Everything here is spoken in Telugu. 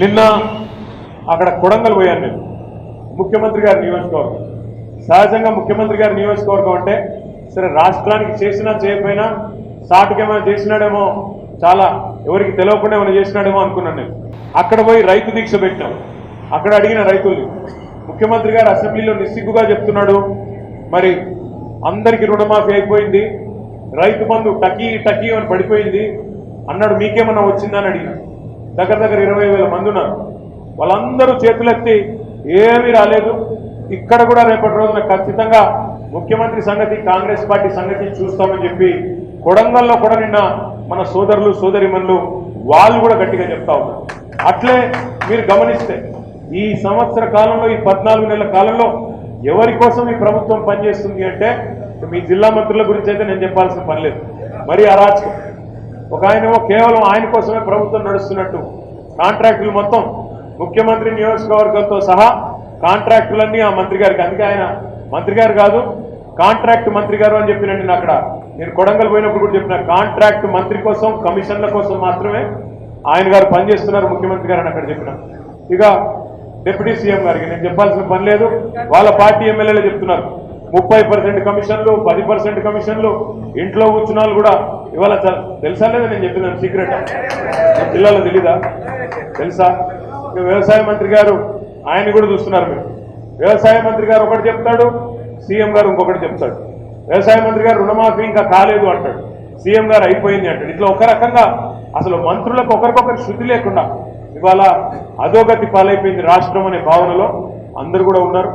నిన్న అక్కడ కొడంగల్ పోయాను నేను, ముఖ్యమంత్రి గారి నియోజకవర్గం. సహజంగా ముఖ్యమంత్రి గారి నియోజకవర్గం అంటే సరే రాష్ట్రానికి చేసినా చేయకపోయినా సాటుకేమైనా చేసినాడేమో, చాలా ఎవరికి తెలియకుండా ఏమైనా చేసినాడేమో అనుకున్నాను నేను. అక్కడ పోయి రైతు దీక్ష పెట్టినాం. అక్కడ అడిగిన రైతుల్ని ముఖ్యమంత్రి గారు అసెంబ్లీలో నిస్సిగ్గుగా చెప్తున్నాడు, మరి అందరికీ రుణమాఫీ అయిపోయింది, రైతు బంధు టకీ టకీ అని పడిపోయింది అన్నాడు, మీకేమన్నా వచ్చిందని అడిగిన. దగ్గర దగ్గర 20,000 మంది ఉన్నారు. వాళ్ళందరూ చేతులెత్తి ఏమీ రాలేదు. ఇక్కడ కూడా రేపటి రోజున ఖచ్చితంగా ముఖ్యమంత్రి సంగతి, కాంగ్రెస్ పార్టీ సంగతి చూస్తామని చెప్పి కొడంగల్లో కూడా నిన్న మన సోదరులు సోదరిమణులు వాళ్ళు కూడా గట్టిగా చెప్తా ఉన్నారు. అట్లే మీరు గమనిస్తే ఈ సంవత్సర కాలంలో, ఈ 14 నెలల కాలంలో ఎవరి కోసం ఈ ప్రభుత్వం పనిచేస్తుంది అంటే మీ జిల్లా మంత్రుల గురించి అయితే నేను చెప్పాల్సిన పని లేదు. మరి అరాచకం. ఒక ఆయనేమో కేవలం ఆయన కోసమే ప్రభుత్వం నడుస్తున్నట్టు కాంట్రాక్టులు మొత్తం ముఖ్యమంత్రి నియోజకవర్గంతో సహా కాంట్రాక్టులన్నీ ఆ మంత్రి గారికి, అందుకే ఆయన మంత్రి గారు కాదు కాంట్రాక్ట్ మంత్రి గారు అని చెప్పినండి. అక్కడ నేను కొడంగల్ పోయినప్పుడు కూడా చెప్పిన, కాంట్రాక్ట్ మంత్రి కోసం, కమిషన్ల కోసం మాత్రమే ఆయన గారు పనిచేస్తున్నారు ముఖ్యమంత్రి గారు అని అక్కడ చెప్పిన. ఇక డిప్యూటీ సీఎం గారికి నేను చెప్పాల్సిన పని లేదు, వాళ్ళ పార్టీ ఎమ్మెల్యేలు చెప్తున్నారు 30% కమిషన్లు, 10% కమిషన్లు, ఇంట్లో కూర్చున్నాళ్ళు కూడా ఇవాళ తెలుసా లేదా నేను చెప్పినాను సీక్రెట్, జిల్లాలో తెలీదా, తెలుసా? వ్యవసాయ మంత్రి గారు ఆయన కూడా చూస్తున్నారు మీరు. వ్యవసాయ మంత్రి గారు ఒకటి చెప్తాడు, సీఎం గారు ఇంకొకటి చెప్తాడు. వ్యవసాయ మంత్రి గారు రుణమాఫీ ఇంకా కాలేదు అంటాడు, సీఎం గారు అయిపోయింది అంటాడు. ఇట్లా ఒక రకంగా అసలు మంత్రులకు ఒకరికొకరు శృతి లేకుండా ఇవాళ అధోగతి పాలైపోయింది రాష్ట్రం అనే భావనలో అందరూ కూడా ఉన్నారు.